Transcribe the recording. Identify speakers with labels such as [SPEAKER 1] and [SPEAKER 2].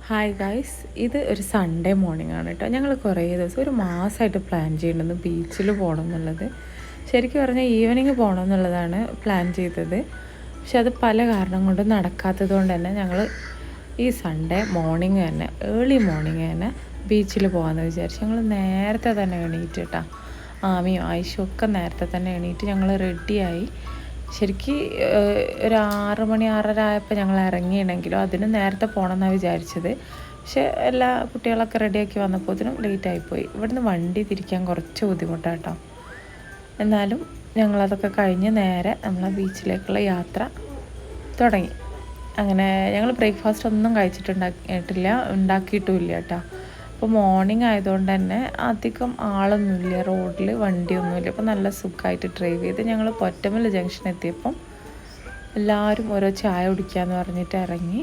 [SPEAKER 1] Hi guys, ഇത് ഒരു Sunday morning ആണ് കേട്ടോ. ഞങ്ങൾ കുറേ ദിവസം ഒരു മാസമായിട്ട് പ്ലാൻ ചെയ്യുന്നത് ബീച്ചിൽ പോകണം എന്നുള്ളത്. ശരിക്കും പറഞ്ഞാൽ ഈവനിങ് പോകണം എന്നുള്ളതാണ് പ്ലാൻ ചെയ്തത്. പക്ഷെ അത് പല കാരണം കൊണ്ട് നടക്കാത്തത് കൊണ്ട് തന്നെ ഞങ്ങൾ ഈ സൺഡേ മോർണിംഗ് തന്നെ ഏർലി മോർണിംഗ് തന്നെ ബീച്ചിൽ പോകാമെന്ന് വിചാരിച്ചു. ഞങ്ങൾ നേരത്തെ തന്നെ എണീറ്റ് കേട്ടോ. ആമിയും ആയിഷും ഒക്കെ നേരത്തെ തന്നെ എണീറ്റ് ഞങ്ങൾ റെഡിയായി. ശരിക്കും ഒരു 6 മണി 6:30 ആയപ്പോൾ ഞങ്ങൾ ഇറങ്ങിയിട്ടുണ്ടെങ്കിലും അതിന് നേരത്തെ പോകണമെന്നാണ് വിചാരിച്ചത്. പക്ഷേ എല്ലാ കുട്ടികളൊക്കെ റെഡിയാക്കി വന്നപ്പോഴത്തേനും ലേറ്റായിപ്പോയി. ഇവിടുന്ന് വണ്ടി തിരിക്കാൻ കുറച്ച് ബുദ്ധിമുട്ടാണ് കേട്ടോ. എന്നാലും ഞങ്ങളതൊക്കെ കഴിഞ്ഞ് നേരെ നമ്മളെ ബീച്ചിലേക്കുള്ള യാത്ര തുടങ്ങി. അങ്ങനെ ഞങ്ങൾ ബ്രേക്ക്ഫാസ്റ്റ് ഒന്നും ഉണ്ടാക്കിയിട്ടുമില്ല കേട്ടോ. അപ്പോൾ മോർണിംഗ് ആയതുകൊണ്ട് തന്നെ അധികം ആളൊന്നുമില്ല, റോഡിൽ വണ്ടിയൊന്നുമില്ല. അപ്പോൾ നല്ല സുഖമായിട്ട് ഡ്രൈവ് ചെയ്ത് ഞങ്ങൾ പൊറ്റമല ജംഗ്ഷൻ എത്തിയപ്പം എല്ലാവരും ഓരോ ചായ കുടിക്കാമെന്ന് പറഞ്ഞിട്ട് ഇറങ്ങി.